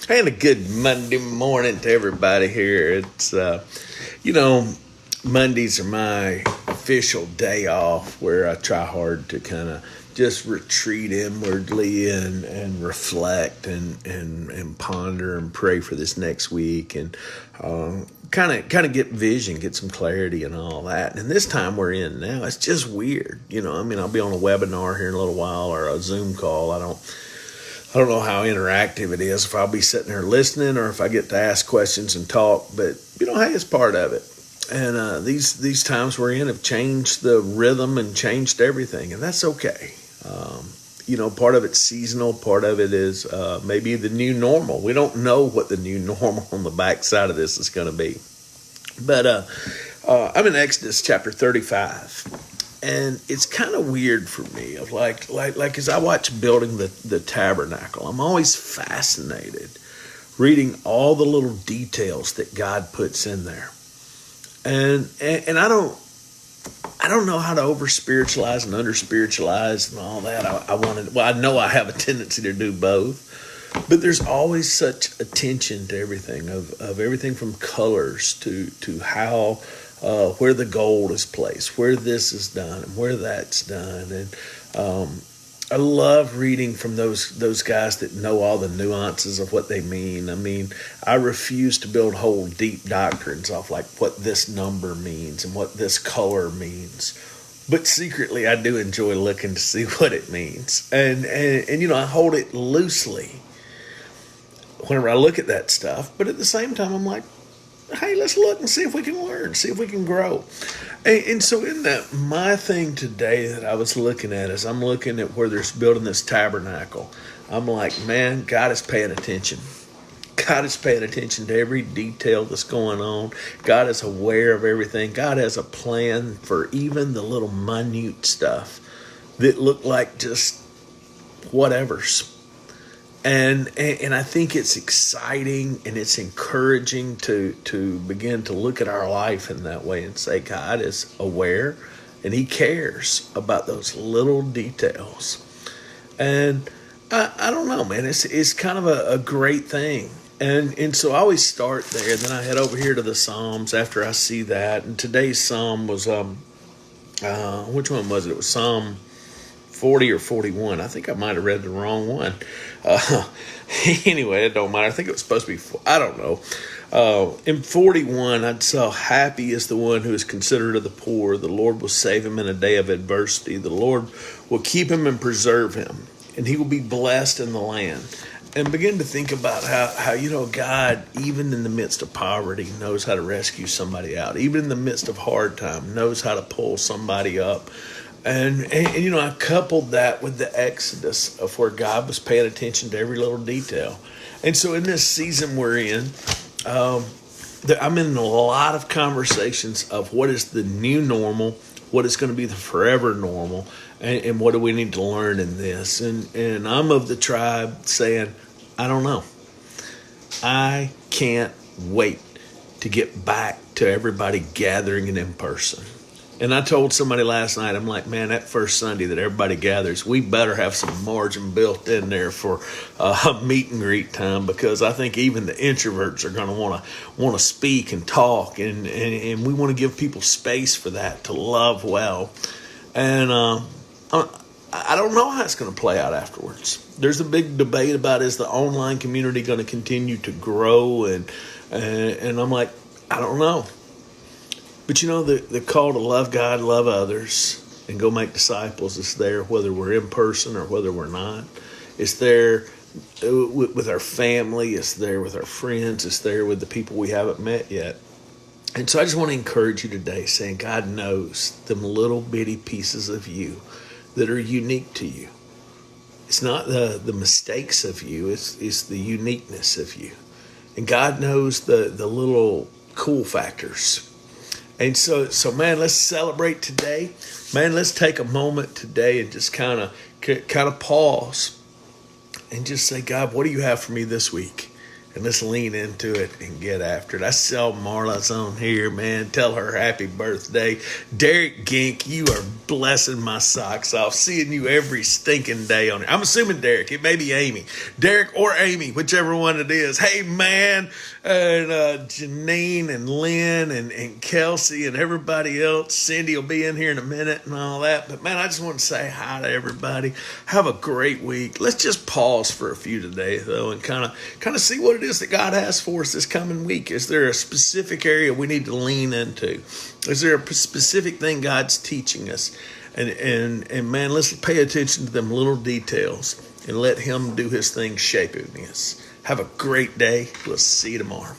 And a good Monday morning to everybody here. You know, Mondays are my official day off where I try hard to kind of just retreat inwardly and reflect and ponder and pray for this next week and kind of get vision, get some clarity and all that. And this time we're in now, it's just weird. I'll be on a webinar here in a little while or a Zoom call. I don't know how interactive it is, if I'll be sitting there listening or if I get to ask questions and talk, but hey, it's part of it. And these times we're in have changed the rhythm and changed everything, and that's okay. Part of it's seasonal, part of it is maybe the new normal. We don't know what the new normal on the backside of this is going to be. But I'm in Exodus chapter 35. And it's kind of weird for me, of like as I watch building the tabernacle, I'm always fascinated reading all the little details that God puts in there. And I don't know how to over spiritualize and under spiritualize and all that. I know I have a tendency to do both, but there's always such attention to everything, of everything from colors to how. Where the gold is placed, where this is done, and where that's done. And I love reading from those guys that know all the nuances of what they mean. I refuse to build whole deep doctrines off like what this number means and what this color means. But secretly, I do enjoy looking to see what it means. And I hold it loosely whenever I look at that stuff. But at the same time, I'm like, hey, let's look and see if we can learn, see if we can grow. And so in that, my thing today that I was looking at is I'm looking at where they're building this tabernacle. I'm like, man, God is paying attention. God is paying attention to every detail that's going on. God is aware of everything. God has a plan for even the little minute stuff that look like just whatevers. And I think it's exciting and it's encouraging to begin to look at our life in that way and say God is aware and He cares about those little details. And I don't know, man, it's kind of a great thing. And so I always start there, and then I head over here to the Psalms after I see that. And today's Psalm was which one was it? It was Psalm 40 or 41. I think I might have read the wrong one. Anyway, it don't matter. I think it was supposed to be, I don't know. In 41, I'd say, happy is the one who is considerate of the poor. The Lord will save him in a day of adversity. The Lord will keep him and preserve him, and he will be blessed in the land. And begin to think about how God, even in the midst of poverty, knows how to rescue somebody out. Even in the midst of hard time, knows how to pull somebody up. And I coupled that with the Exodus of where God was paying attention to every little detail. And so in this season we're in, I'm in a lot of conversations of what is the new normal, what is going to be the forever normal, and what do we need to learn in this. And I'm of the tribe saying, I don't know. I can't wait to get back to everybody gathering in person. And I told somebody last night, I'm like, man, that first Sunday that everybody gathers, we better have some margin built in there for meet and greet time, because I think even the introverts are going to want to speak and talk, and we want to give people space for that, to love well. And I don't know how it's going to play out afterwards. There's a big debate about, is the online community going to continue to grow? And I'm like, I don't know. But the call to love God, love others, and go make disciples is there, whether we're in person or whether we're not. It's there with our family. It's there with our friends. It's there with the people we haven't met yet. And so I just want to encourage you today, saying God knows them little bitty pieces of you that are unique to you. It's not the mistakes of you. It's the uniqueness of you. And God knows the little cool factors. And so man, let's celebrate today. Man, let's take a moment today and just kind of pause and just say, God, what do you have for me this week? and let's lean into it and get after it. I saw Marla's on here, man. Tell her happy birthday. Derek Gink, you are blessing my socks off. Seeing you every stinking day on it. I'm assuming Derek. It may be Amy. Derek or Amy, whichever one it is. Hey, man. And Janine and Lynn and Kelsey and everybody else. Cindy will be in here in a minute and all that. But, man, I just want to say hi to everybody. Have a great week. Let's just pause for a few today, though, and kind of see what it is that God has for us this coming week. Is there a specific area we need to lean into? Is there a specific thing God's teaching us? And man, let's pay attention to them little details and let Him do His thing shaping us. Have a great day. We'll see you tomorrow.